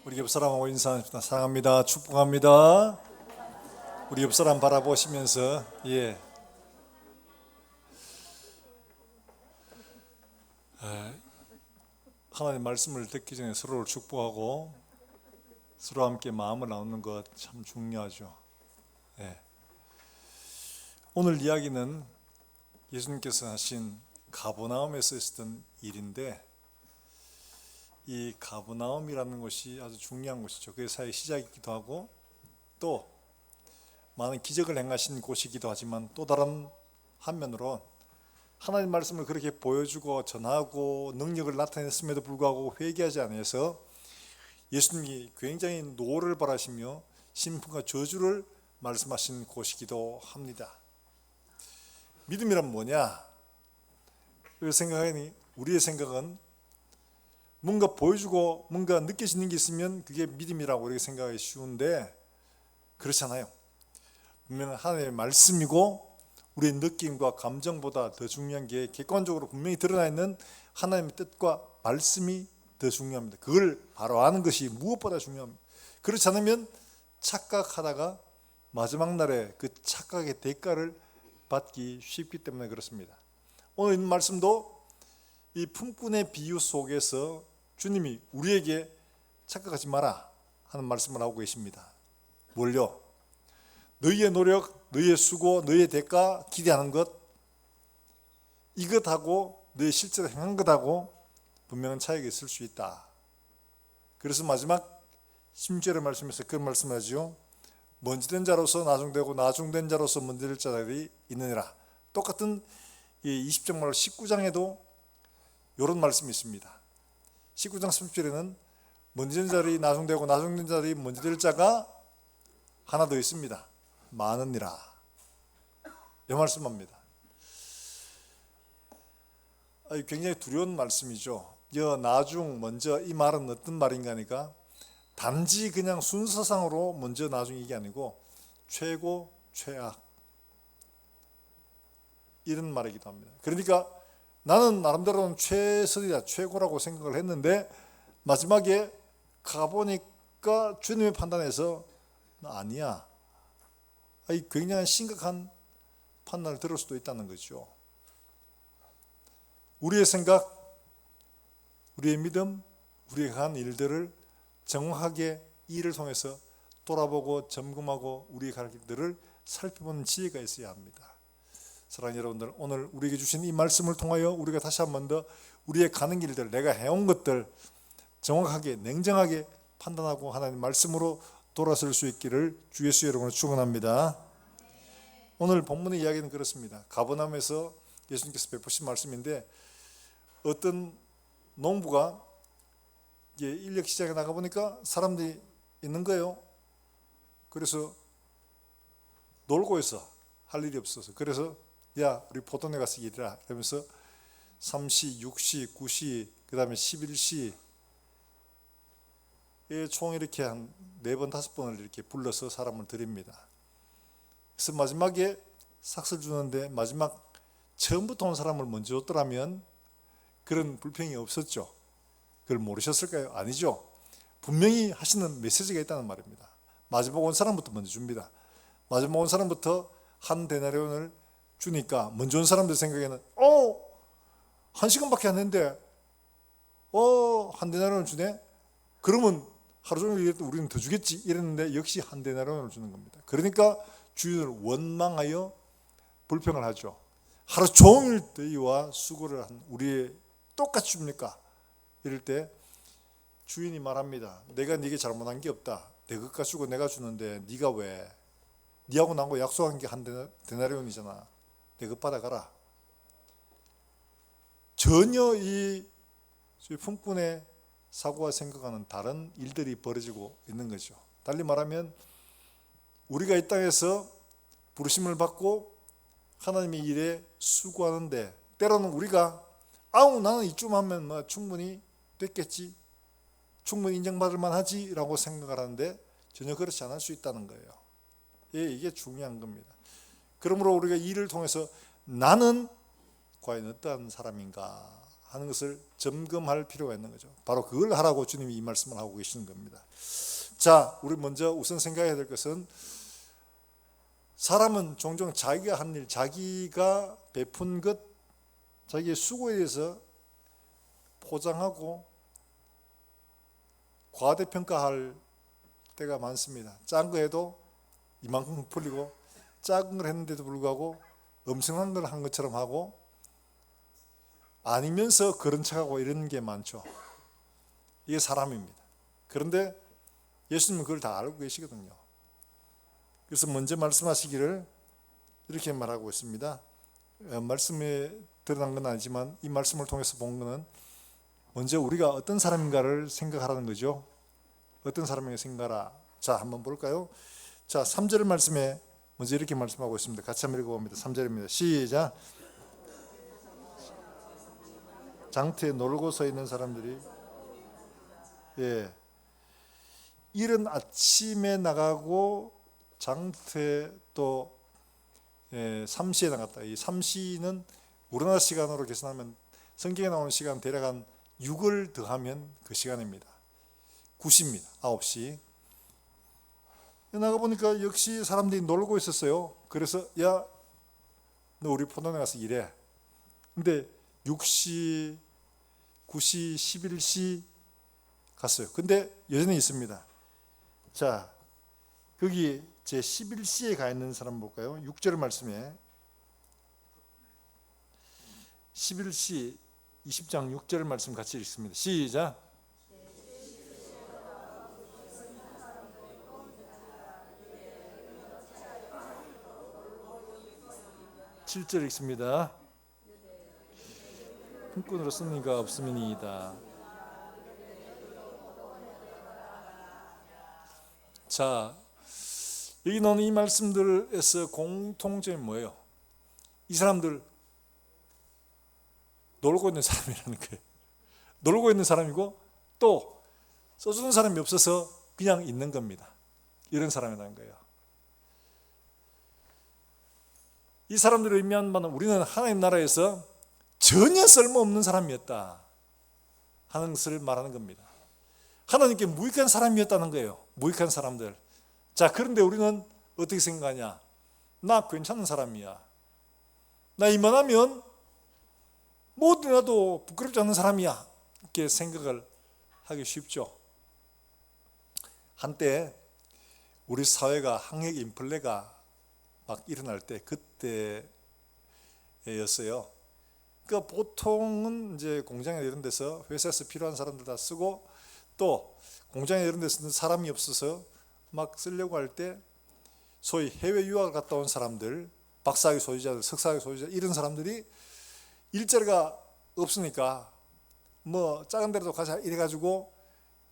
우리 옆 사람하고 인사합니다. 사랑합니다. 축복합니다. 우리 옆 사람 바라보시면서 하나님 말씀을 듣기 전에 서로를 축복하고 서로 함께 마음을 나누는 것 참 중요하죠. 오늘 이야기는 예수님께서 하신 가버나움에서 있었던 일인데, 이 가버나움이라는 곳이 아주 중요한 곳이죠. 그게 사회 시작이기도 하고 또 많은 기적을 행하신 곳이기도 하지만, 또 다른 한면으로 하나님 말씀을 그렇게 보여주고 전하고 능력을 나타냈음에도 불구하고 회개하지 않아서 예수님이 굉장히 노를 바라시며 심판과 저주를 말씀하신 곳이기도 합니다. 믿음이란 뭐냐? 우리의 생각은 뭔가 보여주고 뭔가 느껴지는 게 있으면 그게 믿음이라고 이렇게 생각하기 쉬운데, 그렇잖아요. 분명 하나님의 말씀이고 우리의 느낌과 감정보다 더 중요한 게 객관적으로 분명히 드러나 있는 하나님의 뜻과 말씀이 더 중요합니다. 그걸 바로 아는 것이 무엇보다 중요합니다. 그렇지 않으면 착각하다가 마지막 날에 그 착각의 대가를 받기 쉽기 때문에 그렇습니다. 오늘 있는 말씀도 이 품꾼의 비유 속에서 주님이 우리에게 착각하지 마라 하는 말씀을 하고 계십니다. 뭘요? 너희의 노력, 너희의 수고, 너희의 대가 기대하는 것, 이것하고 너희 실제로 행한 것하고 분명한 차이가 있을 수 있다. 그래서 마지막 10절의 말씀에서 그런 말씀을 하죠. 먼지된 자로서 나중되고 나중된 자로서 먼지될 자들이 있느니라. 똑같은 20장 말로 19장에도 이런 말씀이 있습니다. 19장 30절에는 먼지된 자들이 나중되고 나중된 자들이 먼지될 자가 하나 더 있습니다. 많으니라. 이 말씀합니다. 굉장히 두려운 말씀이죠. 나중 먼저, 이 말은 어떤 말인가 하니까 단지 그냥 순서상으로 먼저 나중 이게 아니고 최고 최악, 이런 말이기도 합니다. 그러니까 나는 나름대로는 최선이다, 최고라고 생각을 했는데 마지막에 가보니까 주님의 판단에서 아니야. 굉장히 심각한 판단을 들을 수도 있다는 거죠. 우리의 생각, 우리의 믿음, 우리가 한 일들을 정확하게 일을 통해서 돌아보고 점검하고 우리의 갈 길들을 살펴보는 지혜가 있어야 합니다. 사랑하는 여러분들, 오늘 우리에게 주신 이 말씀을 통하여 우리가 다시 한 번 더 우리의 가는 길들, 내가 해온 것들 정확하게 냉정하게 판단하고 하나님 말씀으로 돌아설 수 있기를 주 예수 여러분을 축원합니다. 오늘 본문의 이야기는 그렇습니다. 가버나움에서 예수님께서 베푸신 말씀인데, 어떤 농부가 인력 시장에 나가보니까 사람들이 있는 거예요. 그래서 놀고 있어. 할 일이 없어서. 그래서 야, 우리 포도내 가서 일해라 이러면서 3시, 6시, 9시, 그 다음에 11시 총 이렇게 한 4번, 5번을 이렇게 불러서 사람을 드립니다. 그래서 마지막에 삭을 주는데 마지막 처음부터 온 사람을 먼저 줬더라면 그런 불평이 없었죠. 그걸 모르셨을까요? 아니죠. 분명히 하시는 메시지가 있다는 말입니다. 마지막 온 사람부터 먼저 줍니다. 마지막 온 사람부터 한 데나리온을 주니까 먼저 온 사람들 생각에는 1시간밖에 안 했는데 한 데나리온을 주네? 그러면 하루 종일 일해도 우리는 더 주겠지 이랬는데 역시 한 데나리온을 주는 겁니다. 그러니까 주인을 원망하여 불평을 하죠. 하루 종일 너희와 수고를 한 우리의 똑같이 줍니까? 이럴 때 주인이 말합니다. 내가 네게 잘못한 게 없다. 내 것까지 주고 내가 주는데 네가 왜? 네하고 나하고 약속한 게 한 데나리온이잖아. 내 것 받아가라. 전혀 이 품꾼의 사고와 생각하는 다른 일들이 벌어지고 있는 거죠. 달리 말하면 우리가 이 땅에서 부르심을 받고 하나님의 일에 수고하는데 때로는 우리가 나는 이쯤 하면 충분히 됐겠지, 충분히 인정받을 만하지 라고 생각을 하는데 전혀 그렇지 않을 수 있다는 거예요. 이게 중요한 겁니다. 그러므로 우리가 일을 통해서 나는 과연 어떠한 사람인가 하는 것을 점검할 필요가 있는 거죠. 바로 그걸 하라고 주님이 이 말씀을 하고 계시는 겁니다. 자, 우리 먼저 우선 생각해야 될 것은 사람은 종종 자기가 한 일, 자기가 베푼 것, 자기의 수고에 대해서 포장하고 과대평가할 때가 많습니다. 작은 거 해도 이만큼 풀리고 작은 걸 했는데도 불구하고 엄청난 걸 한 것처럼 하고 아니면서 그런 척하고 이런 게 많죠. 이게 사람입니다. 그런데 예수님은 그걸 다 알고 계시거든요. 그래서 먼저 말씀하시기를 이렇게 말하고 있습니다. 말씀에 드러난 건 아니지만 이 말씀을 통해서 본 거는 먼저 우리가 어떤 사람인가를 생각하라는 거죠. 어떤 사람인가 생각하라. 자, 한번 볼까요? 자, 3절 말씀에 먼저 이렇게 말씀하고 있습니다. 같이 한번 읽어봅니다. 3절입니다. 시작. 장터에 놀고 서 있는 사람들이 이른 아침에 나가고 장터에 또 3시에 나갔다. 이 3시는 우리나라 시간으로 계산하면 성경에 나오는 시간 대략 한 6을 더하면 그 시간입니다. 9시입니다. 9시. 나가보니까 역시 사람들이 놀고 있었어요. 그래서 야, 너 우리 포도원에 가서 일해. 근데 6시, 9시, 11시 갔어요. 근데 여전히 있습니다. 자, 거기 제 11시에 가 있는 사람 볼까요? 6절 말씀에 11시 20장 6절 말씀 같이 읽습니다. 시작. 7절 읽습니다. 품꾼으로 쓰는 이가 없음이니이다. 자, 여기 나오는 이 말씀들에서 공통점이 뭐예요? 이 사람들 놀고 있는 사람이라는 거예요. 놀고 있는 사람이고 또 써주는 사람이 없어서 그냥 있는 겁니다. 이런 사람이라는 거예요. 이 사람들을 의미한 바는 우리는 하나님 나라에서 전혀 쓸모없는 사람이었다 하는 것을 말하는 겁니다. 하나님께 무익한 사람이었다는 거예요. 무익한 사람들. 자, 그런데 우리는 어떻게 생각하냐? 나 괜찮은 사람이야. 나 이만하면 뭐 어디 나도 부끄럽지 않는 사람이야. 이렇게 생각을 하기 쉽죠. 한때 우리 사회가 항해 인플레가 막 일어날 때 그때였어요. 그러니까 보통은 이제 공장에 이런 데서 회사에서 필요한 사람들 다 쓰고 또 공장에 이런 데서는 사람이 없어서 막 쓰려고 할 때 소위 해외 유학을 갔다 온 사람들, 박사학위 소유자들, 석사학위 소유자 이런 사람들이 일자리가 없으니까 뭐 작은 데라도 가자 이래가지고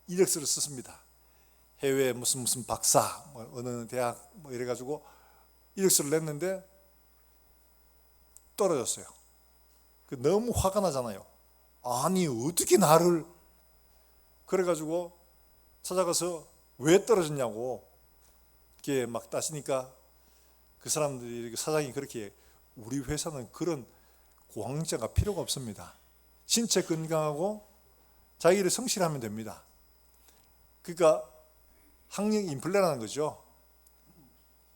이력서를 썼습니다. 해외 무슨 박사, 뭐 어느 대학 뭐 이래가지고 이력서를 냈는데 떨어졌어요. 너무 화가 나잖아요. 아니 어떻게 나를, 그래가지고 찾아가서 왜 떨어졌냐고 이렇게 막 따지니까 그 사람들이, 사장이 그렇게, 우리 회사는 그런 고학력자가 필요가 없습니다. 신체 건강하고 자기를 성실하면 됩니다. 그러니까 학력 인플레라는 거죠.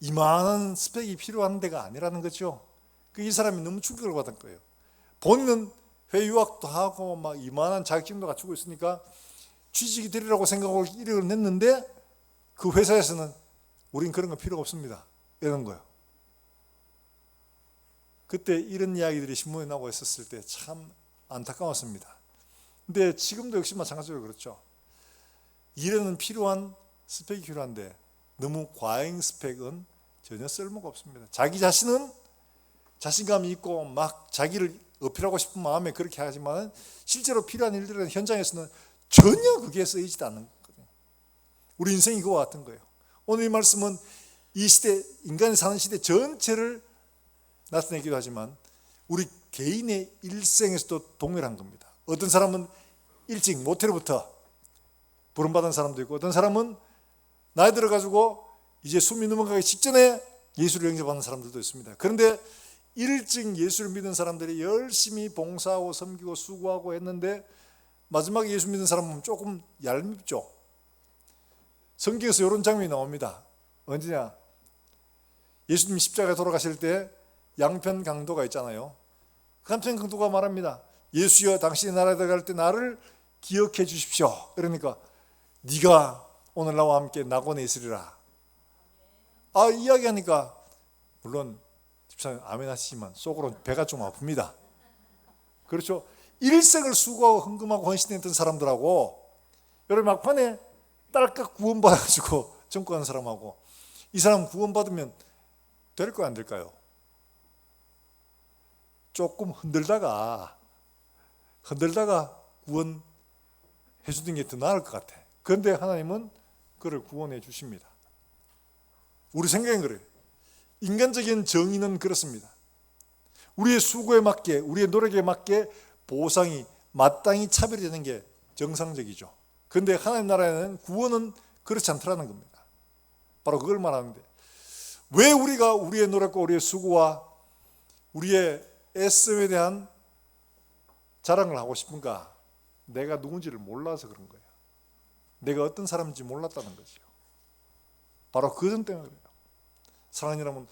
이만한 스펙이 필요한 데가 아니라는 거죠. 이 사람이 너무 충격을 받은 거예요. 본인은 해외 유학도 하고 막 이만한 자격증도 갖추고 있으니까 취직이 되리라고 생각하고 이력을 냈는데 그 회사에서는 우린 그런 거 필요가 없습니다. 이런 거예요. 그때 이런 이야기들이 신문에 나오고 있었을 때 참 안타까웠습니다. 근데 지금도 역시 마찬가지로 그렇죠. 일에는 필요한 스펙이 필요한데 너무 과잉 스펙은 전혀 쓸모가 없습니다. 자기 자신은 자신감이 있고 막 자기를 어필하고 싶은 마음에 그렇게 하지만 실제로 필요한 일들은 현장에서는 전혀 그게 쓰이지도 않는 거예요. 우리 인생이 그와 같은 거예요. 오늘 이 말씀은 이 시대, 인간이 사는 시대 전체를 나타내기도 하지만 우리 개인의 일생에서도 동일한 겁니다. 어떤 사람은 일찍 모텔부터 부름받은 사람도 있고 어떤 사람은 나이 들어가지고 이제 숨이 넘어가기 직전에 예수를 영접하는 사람들도 있습니다. 그런데 일찍 예수를 믿은 사람들이 열심히 봉사하고 섬기고 수고하고 했는데 마지막에 예수 믿는 사람은 조금 얄밉죠. 성경에서 이런 장면이 나옵니다. 언제냐? 예수님이 십자가에 돌아가실 때 양편 강도가 있잖아요. 그 양편 강도가 말합니다. 예수여, 당신이 나라에 들어갈 때 나를 기억해 주십시오. 그러니까 네가 오늘 나와 함께 낙원에 있으리라. 이야기하니까 물론 집사님 아멘 하시지만 속으로 배가 좀 아픕니다. 그렇죠? 일생을 수고하고 헌금하고 헌신했던 사람들하고 여러분 막판에 딸깍 구원받아가지고 정권하는 사람하고 이 사람 구원받으면 될까요, 안 될까요? 조금 흔들다가 구원해 주는 게 더 나을 것 같아. 그런데 하나님은 그를 구원해 주십니다. 우리 생각엔 그래요. 인간적인 정의는 그렇습니다. 우리의 수고에 맞게, 우리의 노력에 맞게 보상이 마땅히 차별이 되는 게 정상적이죠. 그런데 하나님 나라에는 구원은 그렇지 않더라는 겁니다. 바로 그걸 말하는데, 왜 우리가 우리의 노력과 우리의 수고와 우리의 애씀에 대한 자랑을 하고 싶은가? 내가 누군지를 몰라서 그런 거예요. 내가 어떤 사람인지 몰랐다는 거죠. 바로 그 점 때문에 그래요. 사랑하는 여러분,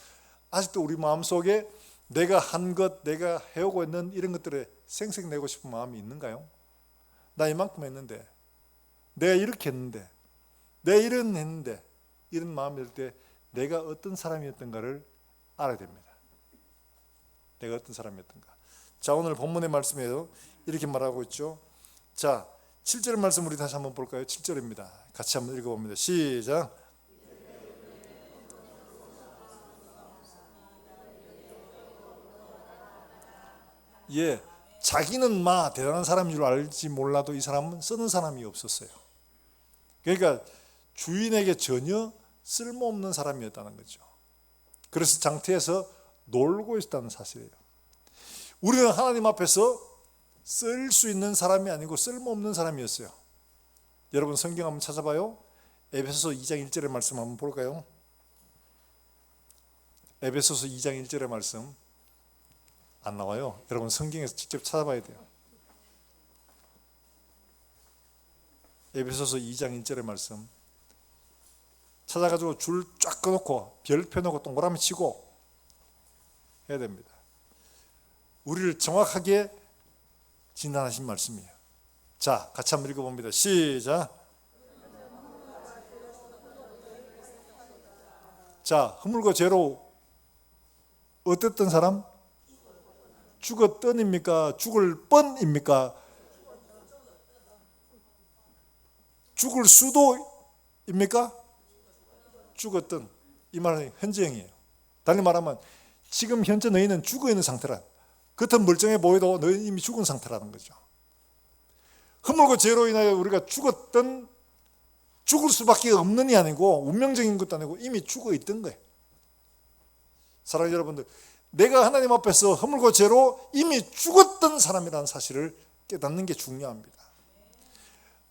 아직도 우리 마음속에 내가 한 것, 내가 해오고 있는 이런 것들에 생색내고 싶은 마음이 있는가요? 나 이만큼 했는데, 내가 이렇게 했는데, 내가 이런 했는데, 이런 마음이 들 때 내가 어떤 사람이었던가를 알아야 됩니다. 내가 어떤 사람이었던가. 자, 오늘 본문의 말씀에도 이렇게 말하고 있죠. 자, 7절 말씀 우리 다시 한번 볼까요? 7절입니다. 같이 한번 읽어봅니다. 시작. 예, 자기는 대단한 사람인 줄 알지 몰라도 이 사람은 쓰는 사람이 없었어요. 그러니까 주인에게 전혀 쓸모없는 사람이었다는 거죠. 그래서 장태에서 놀고 있었다는 사실이에요. 우리는 하나님 앞에서 쓸 수 있는 사람이 아니고 쓸모없는 사람이었어요. 여러분 성경 한번 찾아봐요. 에베소서 2장 1절의 말씀 한번 볼까요? 에베소서 2장 1절의 말씀 안 나와요. 여러분 성경에서 직접 찾아봐야 돼요. 에베소서 2장 1절의 말씀 찾아가지고 줄 쫙 꺼놓고 별 펴놓고 동그라미 치고 해야 됩니다. 우리를 정확하게 진단하신 말씀이에요. 자, 같이 한번 읽어봅니다. 시작. 자, 허물과 죄로 어땠던 사람? 죽었던입니까? 죽을 뻔입니까? 죽을 수도입니까? 죽었던. 이 말은 현재형이에요. 다른 말하면 지금 현재 너희는 죽어 있는 상태라. 겉은 멀쩡해 보여도 너희는 이미 죽은 상태라는 거죠. 허물과 죄로 인하여 우리가 죽을 수밖에 없는 이 아니고 운명적인 것도 아니고 이미 죽어 있던 거예요. 사랑하는 여러분들, 내가 하나님 앞에서 허물과 죄로 이미 죽었던 사람이라는 사실을 깨닫는 게 중요합니다.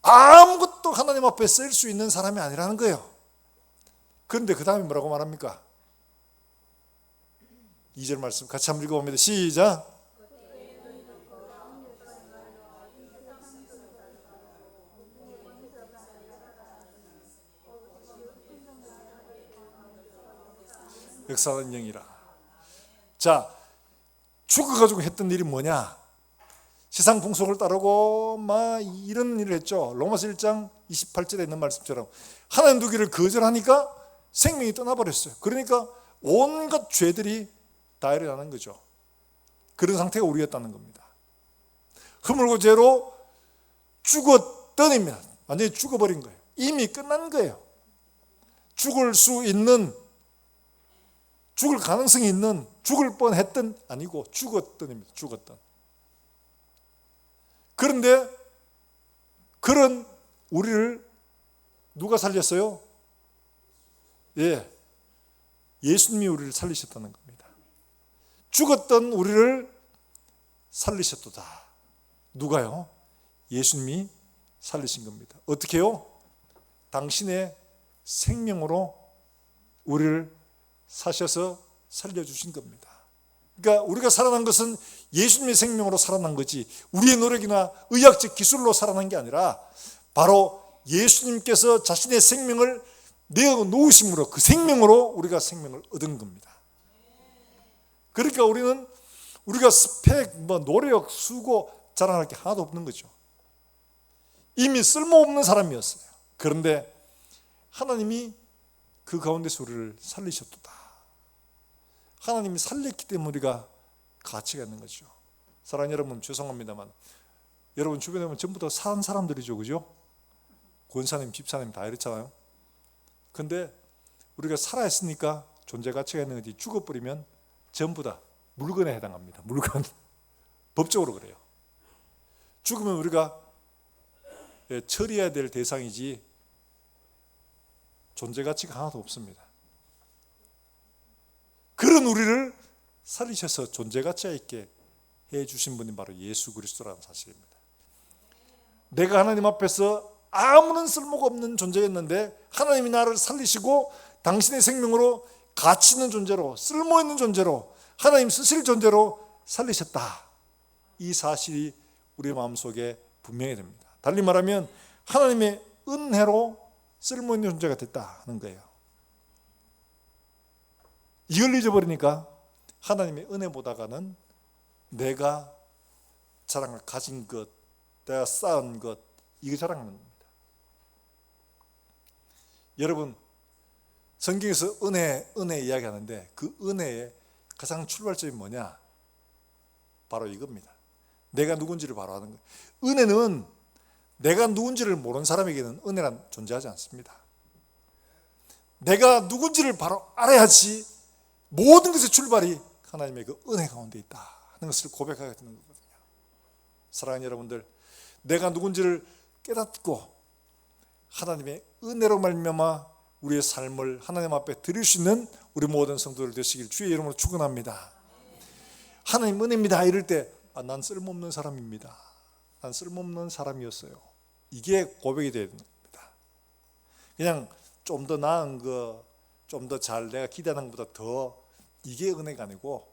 아무것도 하나님 앞에 쓸 수 있는 사람이 아니라는 거예요. 그런데 그 다음에 뭐라고 말합니까? 2절 말씀 같이 한번 읽어봅니다. 시작. 역사하는 영이라. 자, 죽어가지고 했던 일이 뭐냐? 세상 풍속을 따르고 이런 일을 했죠. 로마서 1장 28절에 있는 말씀처럼 하나님 두기를 거절하니까 생명이 떠나버렸어요. 그러니까 온갖 죄들이 다 일어나는 거죠. 그런 상태가 우리였다는 겁니다. 허물과 죄로 죽었더니면 완전히 죽어버린 거예요. 이미 끝난 거예요. 죽을 가능성이 있는, 죽을 뻔했던 아니고 죽었던입니다. 죽었던. 그런데 그런 우리를 누가 살렸어요? 예수님이 우리를 살리셨다는 겁니다. 죽었던 우리를 살리셨도다. 누가요? 예수님이 살리신 겁니다. 어떻게요? 당신의 생명으로 우리를 사셔서 살려주신 겁니다. 그러니까 우리가 살아난 것은 예수님의 생명으로 살아난 거지 우리의 노력이나 의학적 기술로 살아난 게 아니라 바로 예수님께서 자신의 생명을 내어 놓으심으로 그 생명으로 우리가 생명을 얻은 겁니다. 그러니까 우리가 스펙, 노력, 수고 자랑할 게 하나도 없는 거죠. 이미 쓸모없는 사람이었어요. 그런데 하나님이 그 가운데서 우리를 살리셨도다. 하나님이 살렸기 때문에 우리가 가치가 있는 거죠. 사랑하는 여러분, 죄송합니다만 여러분 주변에 보면 전부 다 산 사람들이죠, 그죠? 권사님, 집사님 다 이렇잖아요. 근데 우리가 살아있으니까 존재 가치가 있는 거지 죽어버리면 전부 다 물건에 해당합니다. 물건. 법적으로 그래요. 죽으면 우리가 처리해야 될 대상이지 존재 가치가 하나도 없습니다. 그런 우리를 살리셔서 존재 가치가 있게 해주신 분이 바로 예수 그리스도라는 사실입니다. 내가 하나님 앞에서 아무런 쓸모가 없는 존재였는데 하나님이 나를 살리시고 당신의 생명으로 가치 있는 존재로, 쓸모 있는 존재로, 하나님 쓰실 존재로 살리셨다. 이 사실이 우리 마음속에 분명히 됩니다. 달리 말하면 하나님의 은혜로 쓸모 있는 존재가 됐다 하는 거예요. 이걸 잊어버리니까 하나님의 은혜보다가는 내가 자랑을 가진 것, 내가 쌓은 것, 이거 자랑하는 겁니다. 여러분, 성경에서 은혜 이야기하는데 그 은혜의 가장 출발점이 뭐냐? 바로 이겁니다. 내가 누군지를 바로 아는 거예요. 은혜는 내가 누군지를 모르는 사람에게는 은혜란 존재하지 않습니다. 내가 누군지를 바로 알아야지 모든 것의 출발이 하나님의 그 은혜 가운데 있다 하는 것을 고백하게 되는 거거든요. 사랑하는 여러분들, 내가 누군지를 깨닫고 하나님의 은혜로 말미암아 우리의 삶을 하나님 앞에 드릴 수 있는 우리 모든 성도들 되시길 주의 이름으로 축원합니다. 하나님 은혜입니다 이럴 때 난 쓸모없는 사람입니다. 난 쓸모없는 사람이었어요. 이게 고백이 되는 겁니다. 그냥 좀 더 나은 거, 좀 더 잘 내가 기대하는 것보다 더 이게 은혜가 아니고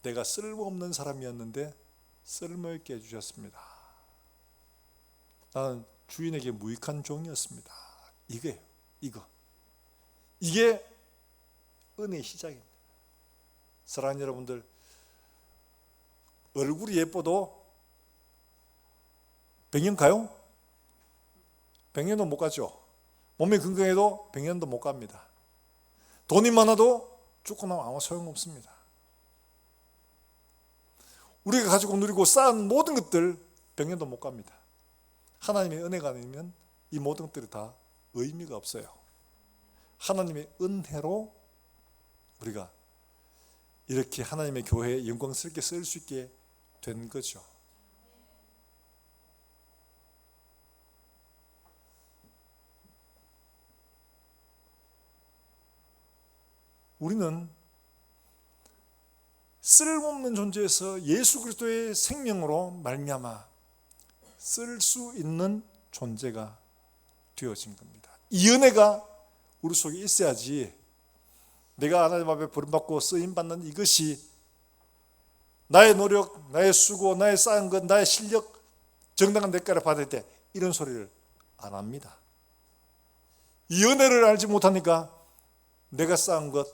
내가 쓸모없는 사람이었는데 쓸모있게 해주셨습니다. 나는 주인에게 무익한 종이었습니다. 이거예요. 이게 은혜의 시작입니다. 사랑하는 여러분들, 얼굴이 예뻐도 병원 가요? 병원도 못 가죠. 몸이 건강해도 병원도 못 갑니다. 돈이 많아도 죽고 나면 아무 소용없습니다. 우리가 가지고 누리고 쌓은 모든 것들 병원도 못 갑니다. 하나님의 은혜가 아니면 이 모든 것들이 다 의미가 없어요. 하나님의 은혜로 우리가 이렇게 하나님의 교회에 영광스럽게 쓸 수 있게 된 거죠. 우리는 쓸모없는 존재에서 예수 그리스도의 생명으로 말미암아 쓸 수 있는 존재가 되어진 겁니다. 이 은혜가 우리 속에 있어야지 내가 하나님 앞에 부름받고 쓰임받는 이것이 나의 노력, 나의 수고, 나의 쌓은 것, 나의 실력, 정당한 대가를 받을 때 이런 소리를 안 합니다. 이 은혜를 알지 못하니까 내가 쌓은 것,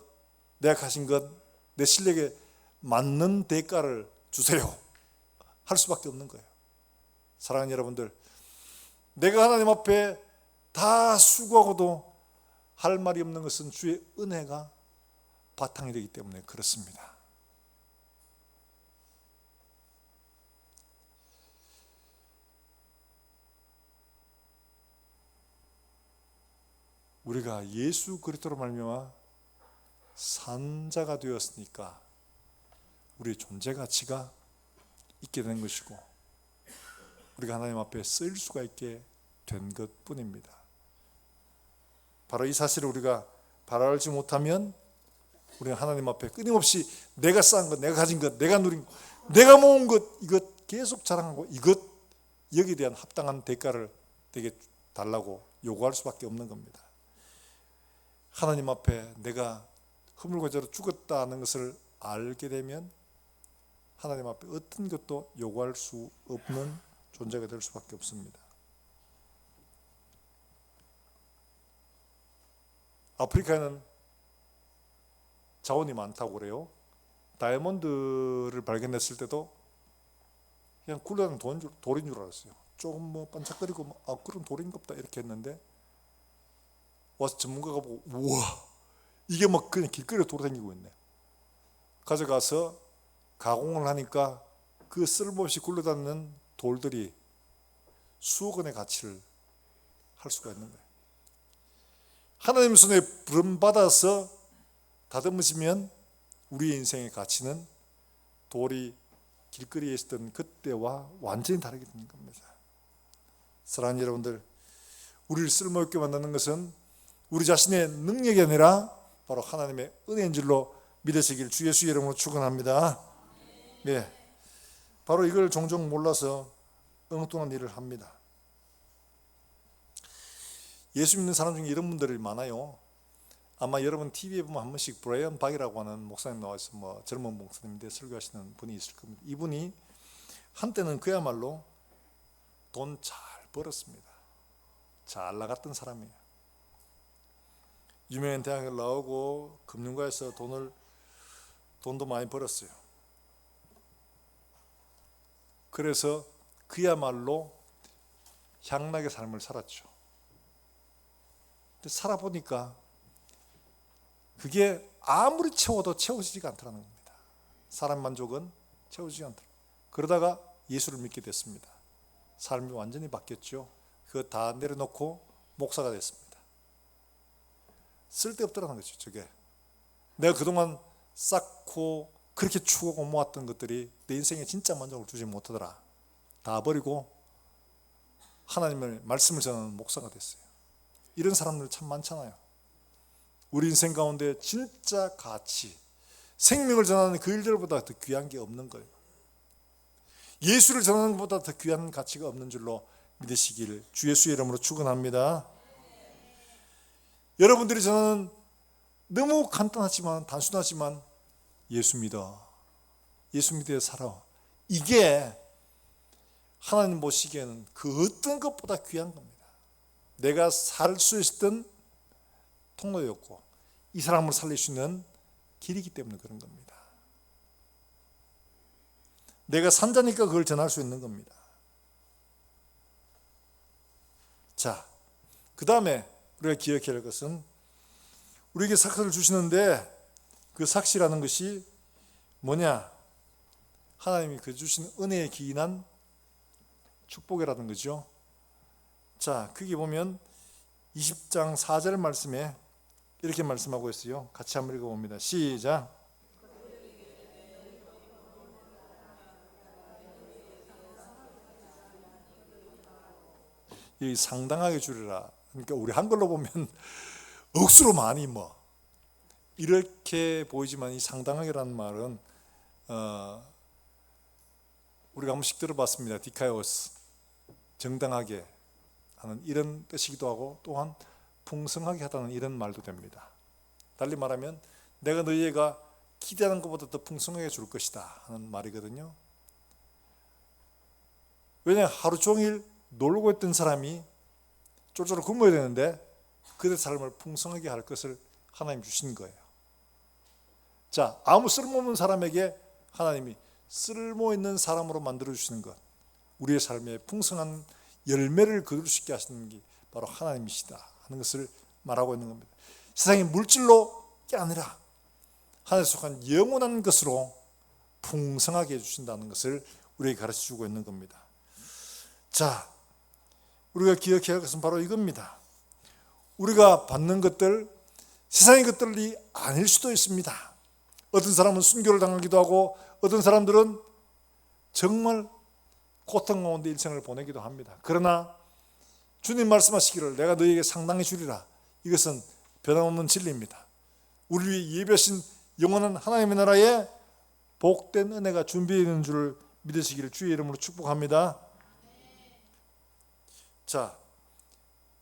내가 가진 것, 내 실력에 맞는 대가를 주세요 할 수밖에 없는 거예요. 사랑하는 여러분들, 내가 하나님 앞에 다 수고하고도 할 말이 없는 것은 주의 은혜가 바탕이 되기 때문에 그렇습니다. 우리가 예수 그리스도로 말미암아 산자가 되었으니까 우리의 존재 가치가 있게 된 것이고 우리가 하나님 앞에 쓰일 수가 있게 된 것뿐입니다. 바로 이 사실을 우리가 바로 알지 못하면 우리는 하나님 앞에 끊임없이 내가 쌓은 것, 내가 가진 것, 내가 누린 것, 내가 모은 것, 이것 계속 자랑하고 이것 여기에 대한 합당한 대가를 되게 달라고 요구할 수밖에 없는 겁니다. 하나님 앞에 내가 허물고자로 죽었다는 것을 알게 되면 하나님 앞에 어떤 것도 요구할 수 없는 존재가 될 수밖에 없습니다. 아프리카에는 자원이 많다고 그래요. 다이아몬드를 발견했을 때도 그냥 굴러다니는 돌인 줄 알았어요. 조금 뭐 반짝거리고 그럼 돌인가 보다 이렇게 했는데 와서 전문가가 보고 우와 이게 막 그냥 길거리에 돌아다니고 있네. 가져가서 가공을 하니까 그 쓸모없이 굴러다니는 돌들이 수억 원의 가치를 할 수가 있는 거예요. 하나님 손에 부름받아서 다듬어지면 우리의 인생의 가치는 돌이 길거리에 있었던 그때와 완전히 다르게 되는 겁니다. 사랑하는 여러분들, 우리를 쓸모있게 만드는 것은 우리 자신의 능력이 아니라 바로 하나님의 은혜인 줄로 믿으시길 주 예수 이름으로 축원합니다. 네, 바로 이걸 종종 몰라서 엉뚱한 일을 합니다. 예수 믿는 사람 중에 이런 분들이 많아요. 아마 여러분 TV에 보면 한 번씩 브라이언 박이라고 하는 목사님 나와서 뭐 젊은 목사님인데 설교하시는 분이 있을 겁니다. 이분이 한때는 그야말로 돈 잘 벌었습니다. 잘 나갔던 사람이에요. 유명한 대학을 나오고 금융가에서 돈도 많이 벌었어요. 그래서 그야말로 향락의 삶을 살았죠. 근데 살아보니까 그게 아무리 채워도 채워지지가 않더라는 겁니다. 사람 만족은 채워지지 않더라. 그러다가 예수를 믿게 됐습니다. 삶이 완전히 바뀌었죠. 그거 다 내려놓고 목사가 됐습니다. 쓸데없더라는 거죠. 저게 내가 그동안 쌓고 그렇게 추구하고 모았던 것들이 내 인생에 진짜 만족을 주지 못하더라. 다 버리고 하나님의 말씀을 전하는 목사가 됐어요. 이런 사람들 참 많잖아요. 우리 인생 가운데 진짜 가치, 생명을 전하는 그 일들보다 더 귀한 게 없는 거예요. 예수를 전하는 것보다 더 귀한 가치가 없는 줄로 믿으시길 주 예수의 이름으로 축원합니다. 여러분들이 전하는 너무 간단하지만 단순하지만 예수 믿어, 예수 믿어 살아, 이게 하나님 보시기에는 그 어떤 것보다 귀한 겁니다. 내가 살 수 있었던 통로였고 이 사람을 살릴 수 있는 길이기 때문에 그런 겁니다. 내가 산자니까 그걸 전할 수 있는 겁니다. 자, 그 다음에 우리가 기억해야 할 것은 우리에게 삭시를 주시는데 그 삭시라는 것이 뭐냐? 하나님이 그 주신 은혜에 기인한 축복이라는 거죠. 자, 거기 보면 20장 4절 말씀에 이렇게 말씀하고 있어요. 같이 한번 읽어봅니다. 시작. 이 상당하게 주리라. 그러니까 우리 한글로 보면 억수로 많이 뭐 이렇게 보이지만 이 상당하게라는 말은 우리가 한 번씩 들어봤습니다. 디카이오스, 정당하게 하는 이런 뜻이기도 하고 또한 풍성하게 하다는 이런 말도 됩니다. 달리 말하면 내가 너희가 기대하는 것보다 더 풍성하게 줄 것이다 하는 말이거든요. 왜냐, 하루 종일 놀고 있던 사람이 쫄쫄 굶어야 되는데 그들의 삶을 풍성하게 할 것을 하나님 주신 거예요. 자, 아무 쓸모없는 사람에게 하나님이 쓸모있는 사람으로 만들어 주시는 것, 우리의 삶에 풍성한 열매를 거둘 수 있게 하시는 게 바로 하나님이시다 하는 것을 말하고 있는 겁니다. 세상의 물질로 게 아니라 하늘에 속한 영원한 것으로 풍성하게 해주신다는 것을 우리에게 가르쳐주고 있는 겁니다. 자, 우리가 기억해야 할 것은 바로 이겁니다. 우리가 받는 것들, 세상의 것들이 아닐 수도 있습니다. 어떤 사람은 순교를 당하기도 하고 어떤 사람들은 정말 고통 가운데 일생을 보내기도 합니다. 그러나 주님 말씀하시기를 내가 너희에게 상당히 주리라. 이것은 변함없는 진리입니다. 우리 위해 예배하신 영원한 하나님의 나라에 복된 은혜가 준비되어 있는 줄 믿으시기를 주의 이름으로 축복합니다. 자,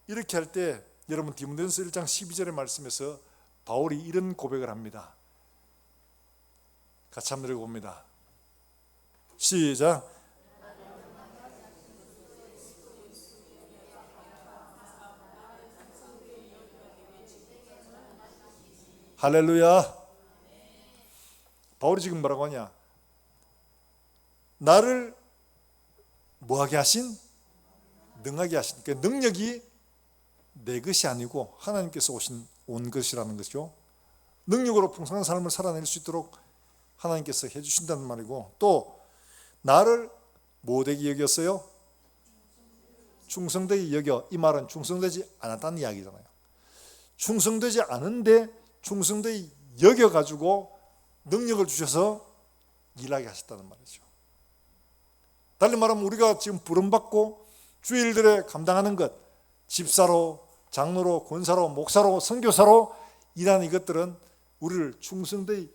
이렇게 할 때 여러분 디모데전서 1장 12절의 말씀에서 바울이 이런 고백을 합니다. 같이 한번 읽어봅니다. 시작. 할렐루야. 바울이 지금 뭐라고 하냐? 나를 뭐하게 하신? 능하게 하신. 그러니까 능력이 내 것이 아니고 하나님께서 온 것이라는 것이죠. 능력으로 풍성한 삶을 살아낼 수 있도록 하나님께서 해주신다는 말이고, 또 나를 뭐되게 여겼어요? 충성되게 여겨. 이 말은 충성되지 않았다는 이야기잖아요. 충성되지 않은데 충성되게 여겨가지고 능력을 주셔서 일하게 하셨다는 말이죠. 달리 말하면 우리가 지금 부름받고 주의 일들에 감당하는 것, 집사로, 장로로, 권사로, 목사로, 선교사로 일하는 이것들은 우리를 충성되게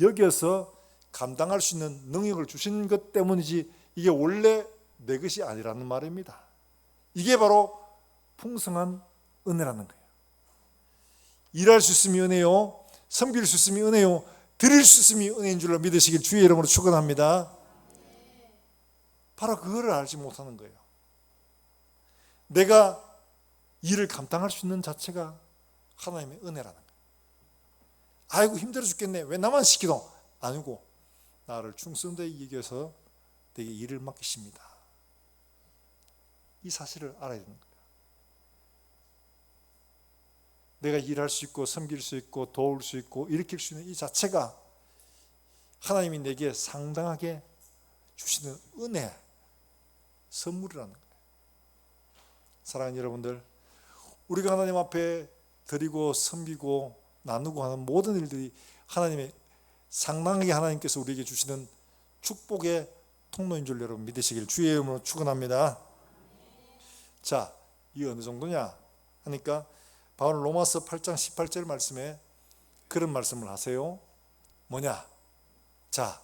여겨서 감당할 수 있는 능력을 주신 것 때문이지, 이게 원래 내 것이 아니라는 말입니다. 이게 바로 풍성한 은혜라는 거예요. 일할 수 있음이 은혜요, 섬길 수 있음이 은혜요, 드릴 수 있음이 은혜인 줄로 믿으시길 주의 이름으로 축원합니다. 바로 그거를 알지 못하는 거예요. 내가 일을 감당할 수 있는 자체가 하나님의 은혜라는 거예요. 아이고 힘들어 죽겠네, 왜 나만 시키노? 아니고 나를 충성되게 여겨서 내게 일을 맡기십니다. 이 사실을 알아야 되는 거예요. 내가 일할 수 있고 섬길 수 있고 도울 수 있고 일으킬 수 있는 이 자체가 하나님이 내게 상당하게 주시는 은혜, 선물이라는 거예요. 사랑하는 여러분들, 우리가 하나님 앞에 드리고 섬기고 나누고 하는 모든 일들이 하나님의 상당하게 하나님께서 우리에게 주시는 축복의 통로인 줄 여러분 믿으시길 주의 이름으로 축원합니다. 자, 이 어느 정도냐 하니까 바울은 로마서 8장 18절 말씀에 그런 말씀을 하세요. 뭐냐? 자,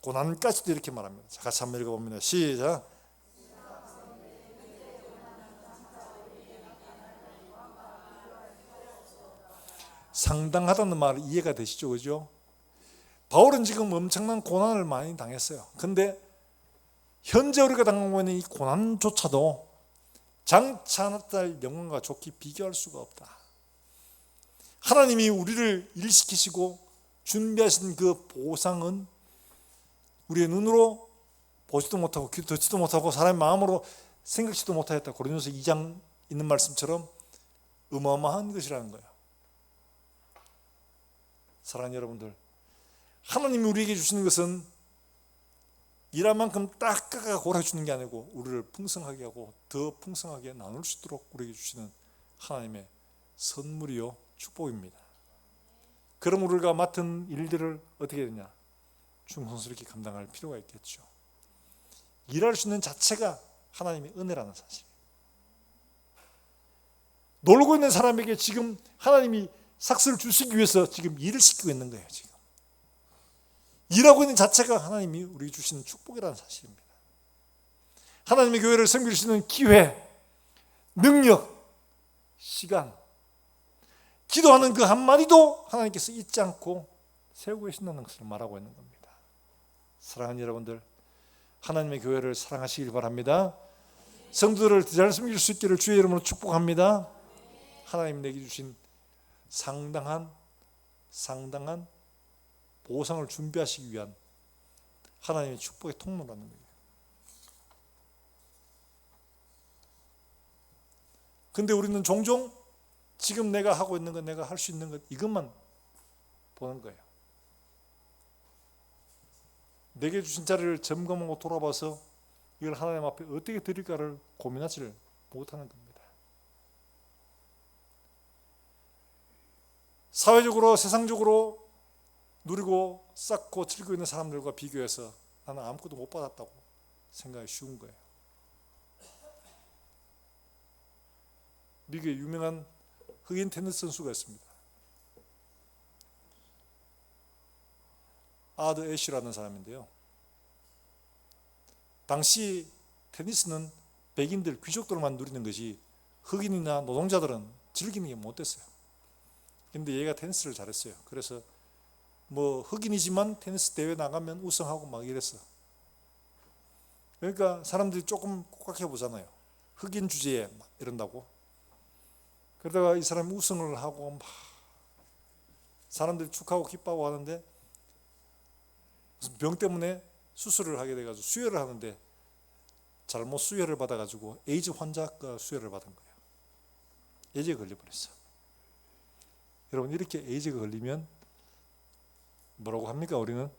고난까지도 이렇게 말합니다. 자, 같이 한번 읽어봅니다. 시작. 상당하다는 말 이해가 되시죠? 그죠? 바울은 지금 엄청난 고난을 많이 당했어요. 근데 현재 우리가 당하고 있는 이 고난조차도 장차 나타날 영광과 좋게 비교할 수가 없다. 하나님이 우리를 일시키시고 준비하신 그 보상은 우리의 눈으로 보지도 못하고 귀 듣지도 못하고 사람의 마음으로 생각지도 못하였다. 고린도서 2장 있는 말씀처럼 어마어마한 것이라는 거예요. 사랑하는 여러분들, 하나님이 우리에게 주시는 것은 일한 만큼 딱 깎아 골아주는 게 아니고 우리를 풍성하게 하고 더 풍성하게 나눌 수 있도록 우리에게 주시는 하나님의 선물이요 축복입니다. 그럼 우리가 맡은 일들을 어떻게 되냐? 충성스럽게 감당할 필요가 있겠죠. 일할 수 있는 자체가 하나님의 은혜라는 사실. 놀고 있는 사람에게 지금 하나님이 삭스를 주시기 위해서 지금 일을 시키고 있는 거예요. 지금 일하고 있는 자체가 하나님이 우리에게 주시는 축복이라는 사실입니다. 하나님의 교회를 섬길 수 있는 기회, 능력, 시간, 기도하는 그 한마디도 하나님께서 잊지 않고 세우고 계신다는 것을 말하고 있는 겁니다. 사랑하는 여러분들, 하나님의 교회를 사랑하시길 바랍니다. 성도들을 잘 섬길 수 있기를 주의 이름으로 축복합니다. 하나님 내게 주신 상당한 보상을 준비하시기 위한 하나님의 축복의 통로라는 거예요. 근데 우리는 종종 지금 내가 하고 있는 것, 내가 할 수 있는 것, 이것만 보는 거예요. 내게 주신 자리를 점검하고 돌아봐서 이걸 하나님 앞에 어떻게 드릴까를 고민하지를 못하는 겁니다. 사회적으로, 세상적으로 누리고 쌓고 즐기고 있는 사람들과 비교해서 나는 아무것도 못 받았다고 생각이 쉬운 거예요. 미국에 유명한 흑인 테니스 선수가 있습니다. 아드 애쉬라는 사람인데요. 당시 테니스는 백인들, 귀족들만 누리는 것이 흑인이나 노동자들은 즐기는 게 못 됐어요. 근데 얘가 테니스를 잘했어요. 그래서 뭐 흑인이지만 테니스 대회 나가면 우승하고 막 이랬어. 그러니까 사람들이 조금 kok각해 보잖아요. 흑인 주제에 막 이런다고. 그러다가 이 사람이 우승을 하고 막 사람들이 축하하고 기뻐하고 하는데 무슨 병 때문에 수술을 하게 돼가지고 수혈을 하는데 잘못 수혈을 받아가지고 에이즈 환자가 수혈을 받은 거예요. 에이즈에 걸려버렸어. 여러분, 이렇게 에이즈가 걸리면 뭐라고 합니까? 우리는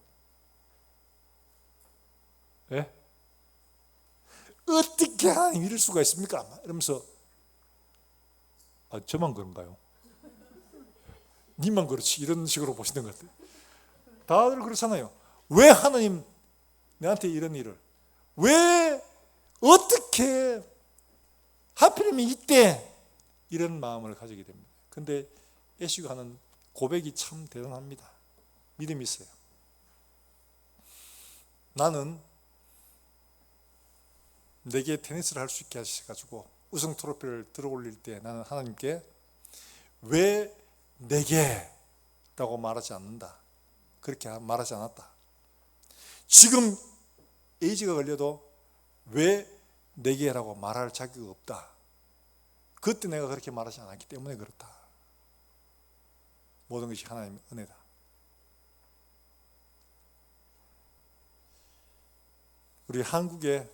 예? 어떻게 하나님 이럴 수가 있습니까? 이러면서 저만 그런가요? 님만 그렇지, 이런 식으로 보시는 것 같아요. 다들 그렇잖아요. 왜 하나님 내한테 이런 일을, 왜 어떻게 하필이면 이때 이런 마음을 가지게 됩니다. 근데 애쉬가 하는 고백이 참 대단합니다. 믿음이 있어요. 나는 내게 테니스를 할 수 있게 하셔가지고 우승 트로피를 들어올릴 때 나는 하나님께 왜 내게 라고 말하지 않는다. 그렇게 말하지 않았다. 지금 에이즈가 걸려도 왜 내게 라고 말할 자격이 없다. 그때 내가 그렇게 말하지 않았기 때문에 그렇다. 모든 것이 하나님의 은혜다. 우리 한국에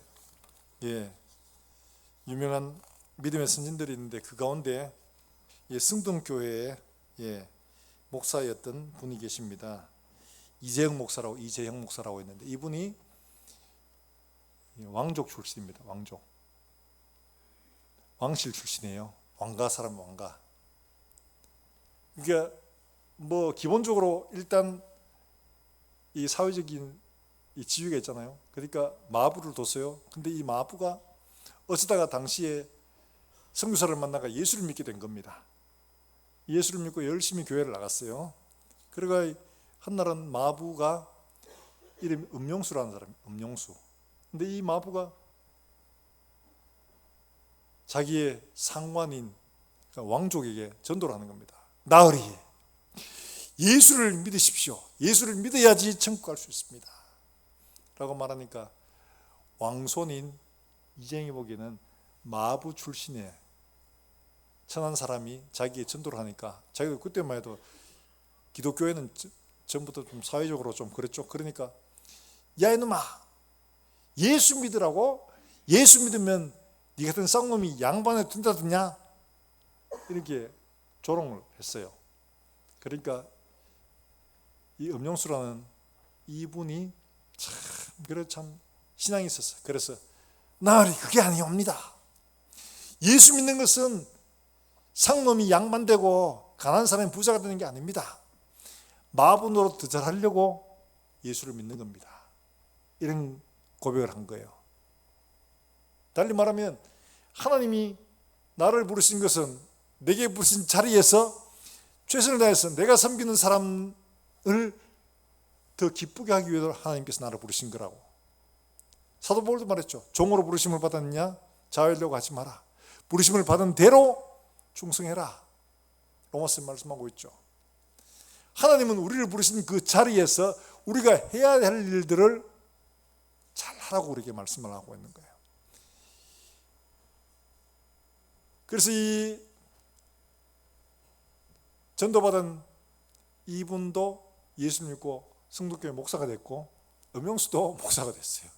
유명한 믿음의 선진들이 있는데 그 가운데 승동교회의 목사였던 분이 계십니다. 이재형 목사라고 있는데 이분이 왕족 출신입니다. 왕실 출신이에요. 왕가 사람, 왕가. 그러니까 뭐 기본적으로 일단 이 사회적인 이 지위가 있잖아요. 그러니까 마부를 뒀어요. 근데 이 마부가 어쩌다가 당시에 선교사를 만나가 예수를 믿게 된 겁니다. 예수를 믿고 열심히 교회를 나갔어요. 그러가 한날은 마부가 이름이 음용수라는 사람이에요. 음용수. 근데 이 마부가 자기의 상관인 그러니까 왕족에게 전도를 하는 겁니다. 나으리, 예수를 믿으십시오. 예수를 믿어야지 천국 갈 수 있습니다. 라고 말하니까 왕손인 이재형이 보기에는 마부 출신의 천한 사람이 자기의 전도를 하니까 자기도 그때만 해도 기독교회는 전부터 좀 사회적으로 좀 그랬죠. 그러니까 야 이놈아, 예수 믿으라고? 예수 믿으면 네 같은 쌍놈이 양반에 둔다더냐? 이렇게 조롱을 했어요. 그러니까 이 음용수라는 이분이 참 신앙이 있었어요. 그래서 나으리, 그게 아니옵니다. 예수 믿는 것은 상놈이 양반 되고 가난한 사람이 부자가 되는 게 아닙니다. 마부 노릇 더 잘하려고 예수를 믿는 겁니다. 이런 고백을 한 거예요. 달리 말하면 하나님이 나를 부르신 것은 내게 부르신 자리에서 최선을 다해서 내가 섬기는 사람을 더 기쁘게 하기 위해서 하나님께서 나를 부르신 거라고. 사도 바울도 말했죠. 종으로 부르심을 받았느냐? 자유하려고 하지 마라. 부르심을 받은 대로 충성해라. 로마서 말씀하고 있죠. 하나님은 우리를 부르신 그 자리에서 우리가 해야 할 일들을 잘 하라고 우리에게 말씀을 하고 있는 거예요. 그래서 이 전도받은 이분도 예수 믿고 성도교회 목사가 됐고 음용수도 목사가 됐어요.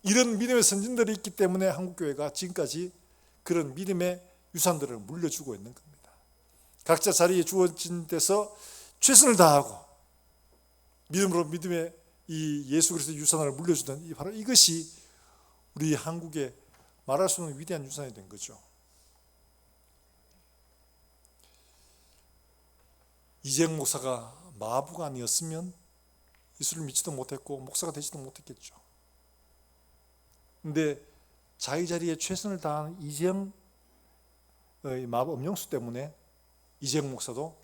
이런 믿음의 선진들이 있기 때문에 한국교회가 지금까지 그런 믿음의 유산들을 물려주고 있는 겁니다. 각자 자리에 주어진 데서 최선을 다하고 믿음으로 믿음의 이 예수 그리스도의 유산을 물려주던 바로 이것이 우리 한국의 말할 수 없는 위대한 유산이 된 거죠. 이재형 목사가 마부가 아니었으면 예수를 믿지도 못했고 목사가 되지도 못했겠죠. 근데 자기 자리에 최선을 다한 이재형의 마부 음용수 때문에 이재형 목사도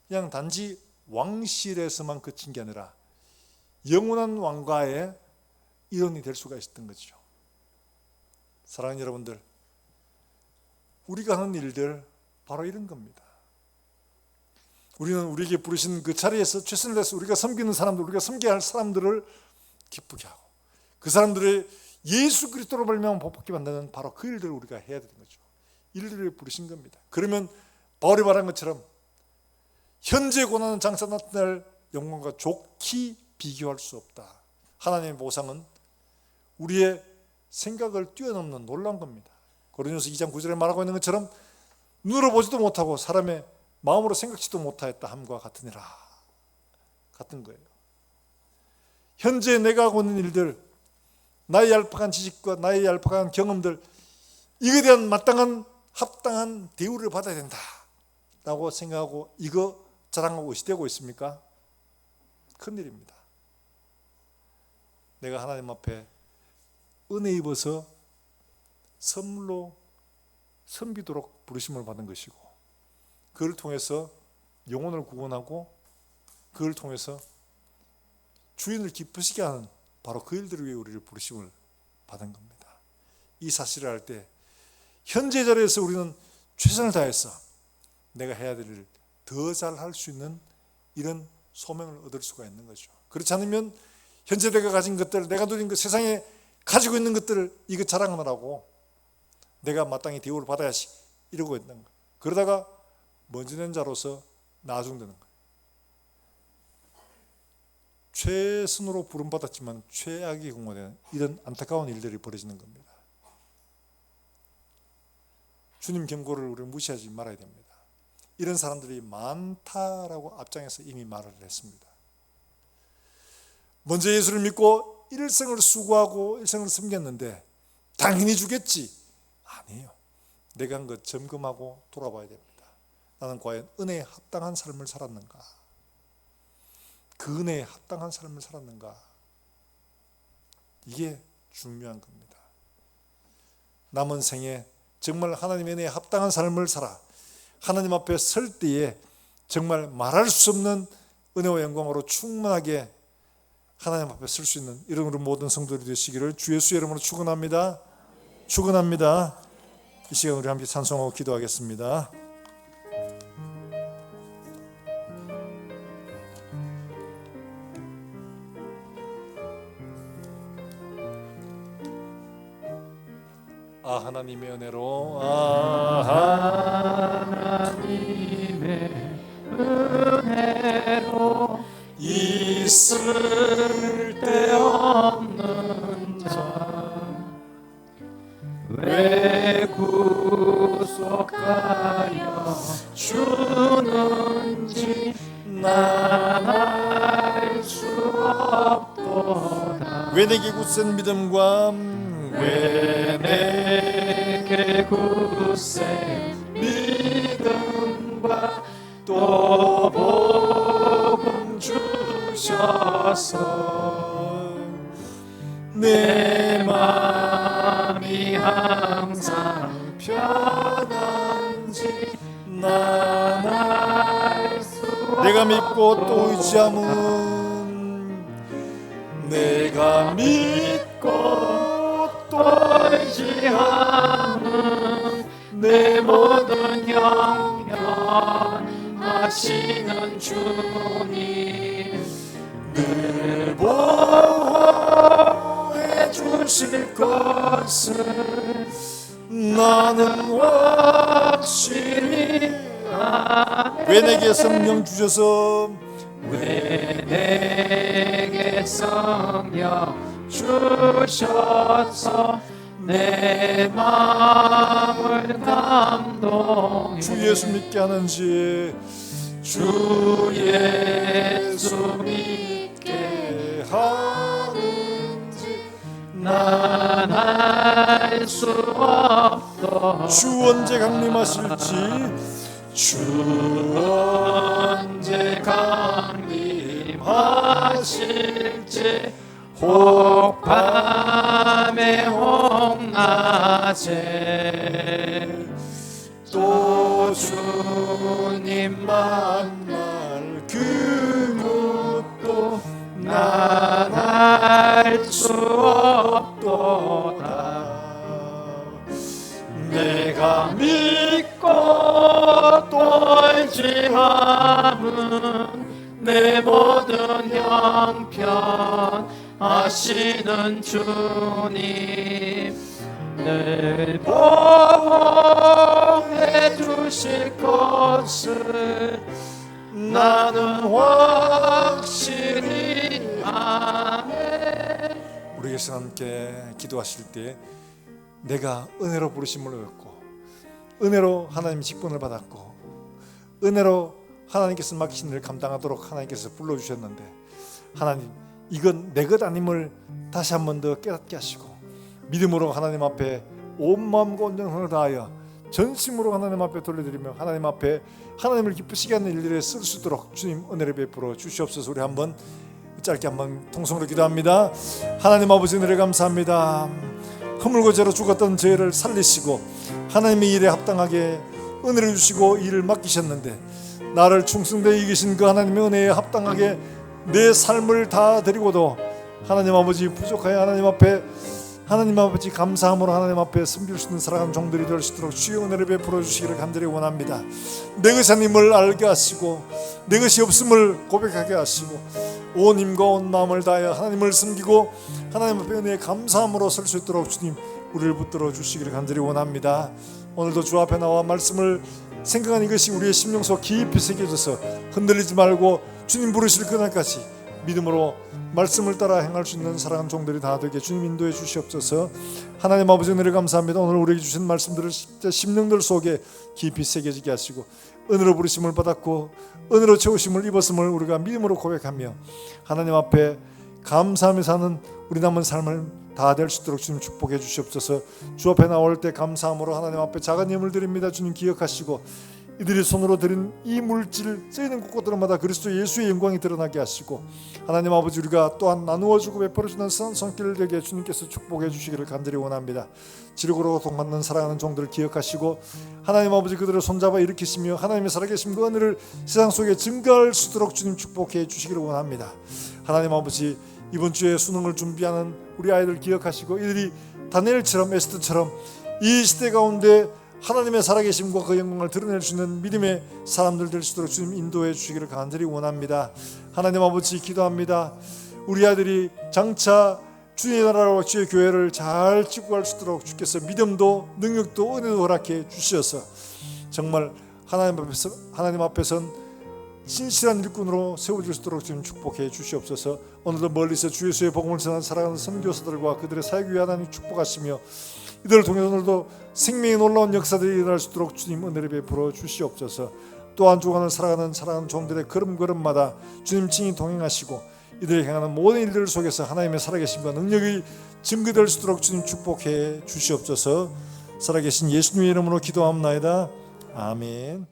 그냥 단지 왕실에서만 그친 게 아니라 영원한 왕가의 일원이 될 수가 있었던 거죠. 사랑하는 여러분들, 우리가 하는 일들 바로 이런 겁니다. 우리는 우리에게 부르신 그 자리에서 최선을 다해서 우리가 섬기는 사람들, 우리가 섬겨야 할 사람들을 기쁘게 하고 그 사람들의 예수 그리스도로 말미암아 복받게 만드는 바로 그 일들을 우리가 해야 되는 거죠. 일들을 부르신 겁니다. 그러면 바울이 말한 것처럼 현재 고난은 장차 나타날 영광과 좋게 비교할 수 없다. 하나님의 보상은 우리의 생각을 뛰어넘는 놀라운 겁니다. 고린도서 2장 9절에 말하고 있는 것처럼 눈으로 보지도 못하고 사람의 마음으로 생각지도 못하였다 함과 같으니라. 같은 거예요. 현재 내가 하고 있는 일들, 나의 얄팍한 지식과 나의 얄팍한 경험들, 이거에 대한 마땅한 합당한 대우를 받아야 된다 라고 생각하고 이거 자랑하고 의시되고 있습니까? 큰일입니다. 내가 하나님 앞에 은혜 입어서 선물로 섬기도록 부르심을 받은 것이고, 그를 통해서 영혼을 구원하고 그를 통해서 주인을 기쁘시게 하는 바로 그 일들을 위해 우리를 부르심을 받은 겁니다. 이 사실을 알 때 현재 자리에서 우리는 최선을 다해서 내가 해야 될 일을 더 잘 할 수 있는 이런 소명을 얻을 수가 있는 거죠. 그렇지 않으면 현재 내가 가진 것들, 내가 누린 것, 세상에 가지고 있는 것들을 이거 자랑하느라고 내가 마땅히 대우를 받아야지 이러고 있는 거예요. 그러다가 먼지 낸 자로서 나중되는 거예요. 최선으로 부름받았지만 최악의 공모되는 이런 안타까운 일들이 벌어지는 겁니다. 주님 경고를 우리는 무시하지 말아야 됩니다. 이런 사람들이 많다라고 앞장에서 이미 말을 했습니다. 먼저 예수를 믿고 일생을 수고하고 일생을 섬겼는데 당연히 주겠지. 아니에요. 내가 한 것 점검하고 돌아봐야 됩니다. 나는 과연 은혜에 합당한 삶을 살았는가? 그 은혜에 합당한 삶을 살았는가? 이게 중요한 겁니다. 남은 생에 정말 하나님의 은혜에 합당한 삶을 살아 하나님 앞에 설 때에 정말 말할 수 없는 은혜와 영광으로 충만하게 하나님 앞에 설 수 있는 이런 우리 모든 성도들이 되시기를 주 예수의 이름으로 축원합니다. 축원합니다. 이 시간 우리 함께 찬송하고 기도하겠습니다. 하나님의 은혜로 하나님의 은혜로 있을 데 없는 자 왜 구속하여 주는지 난 알 수 없도다. 왜 내게 굳센 믿음과 왜 내게 굳센 믿음과 또 복음 주셔서 내 마음이 항상 편한지 난 알 수 없다. 내가 믿고 또 의지함은 내가 믿고 또 의지하는 내 모든 형편하시는 주님 늘 보호해 주실 것을 나는 확실히 왜 내게 성령 주셔서 왜 내게 성령 주셔서 내 마음을 감동해 주 예수 믿게 하는지 주 예수 믿게 하는지 난 알 수 없도다. 주 언제 강림하실지 주 언제 강림하실지 혹 밤에 혹 낮에 또 주님 만날 그것도 난 알 수 없도다. 내가 믿고 또 의지함은 내 모든 형편 하시는 주님 것을 나는 확실히 아네. 우리 교회에서 함께 기도하실 때 내가 은혜로 부르심을 얻었고 은혜로 하나님 직분을 받았고 은혜로 하나님께서 맡기신 일을 감당하도록 하나님께서 불러주셨는데 하나님 이건 내 것 아님을 다시 한 번 더 깨닫게 하시고 믿음으로 하나님 앞에 온 마음과 온 정성을 다하여 전심으로 하나님 앞에 돌려드리며 하나님 앞에 하나님을 기쁘시게 하는 일들에 쓸 수 있도록 주님 은혜를 베풀어 주시옵소서. 우리 한번 짧게 한번 통성으로 기도합니다. 하나님 아버지 은혜를 감사합니다. 허물고 죄로 죽었던 죄를 살리시고 하나님의 일에 합당하게 은혜를 주시고 일을 맡기셨는데 나를 충성되어 이기신 그 하나님의 은혜에 합당하게 내 삶을 다 드리고도 하나님 아버지 부족하여 하나님 앞에 하나님 아버지 감사함으로 하나님 앞에 섬길 수 있는 사랑하는 종들이 될 수 있도록 주의 은혜를 베풀어 주시기를 간절히 원합니다. 내 것이 아님을 알게 하시고 내 것이 없음을 고백하게 하시고 온 힘과 온 마음을 다하여 하나님을 섬기고 하나님 앞에 은혜에 감사함으로 설 수 있도록 주님 우리를 붙들어 주시기를 간절히 원합니다. 오늘도 주 앞에 나와 말씀을 생각하는 이것이 우리의 심령 속 깊이 새겨져서 흔들리지 말고 주님 부르실 그날까지 믿음으로 말씀을 따라 행할 수 있는 사랑하는 종들이 다 되게 주님 인도해 주시옵소서. 하나님 아버지 은혜를 감사합니다. 오늘 우리에게 주신 말씀들을 심령들 속에 깊이 새겨지게 하시고 은혜로 부르심을 받았고 은혜로 채우심을 입었음을 우리가 믿음으로 고백하며 하나님 앞에 감사하며 사는 우리 남은 삶을 다 될 수 있도록 주님 축복해 주시옵소서. 주 앞에 나올 때 감사함으로 하나님 앞에 작은 예물 드립니다. 주님 기억하시고 이들이 손으로 드린 이 물질 쓰이는 곳곳들마다 그리스도 예수의 영광이 드러나게 하시고 하나님 아버지 우리가 또한 나누어주고 베풀어주는 손길을 되게 주님께서 축복해 주시기를 간절히 원합니다. 지르고로 고통받는 사랑하는 종들을 기억하시고 하나님 아버지 그들을 손잡아 일으키시며 하나님의 살아계심 그 은혜를 세상 속에 증거할 수 있도록 주님 축복해 주시기를 원합니다. 하나님 아버지 이번 주에 수능을 준비하는 우리 아이들 기억하시고 이들이 다니엘처럼 에스더처럼 이 시대 가운데 하나님의 살아계심과 그 영광을 드러낼 수 있는 믿음의 사람들 될 수 있도록 주님 인도해 주시기를 간절히 원합니다. 하나님 아버지 기도합니다. 우리 아들이 장차 주의 나라로 주의 교회를 잘 지고 갈 수 있도록 주께서 믿음도 능력도 은혜도 허락해 주셔서 정말 하나님 앞에선 신실한 일꾼으로 세워질 수 있도록 주님 축복해 주시옵소서. 오늘도 멀리서 주 예수의 복음을 전하는 사랑하는 선교사들과 그들의 사역 위에 하나님 축복하시며 이들을 통해 오늘도 생명의 놀라운 역사들이 일어날 수 있도록 주님 은혜를 베풀어 주시옵소서. 또한 주간을 살아가는 종들의 걸음걸음마다 주님 친히 동행하시고 이들이 행하는 모든 일들 속에서 하나님의 살아계심과 능력이 증거될 수 있도록 주님 축복해 주시옵소서. 살아계신 예수님의 이름으로 기도합나이다. 아멘.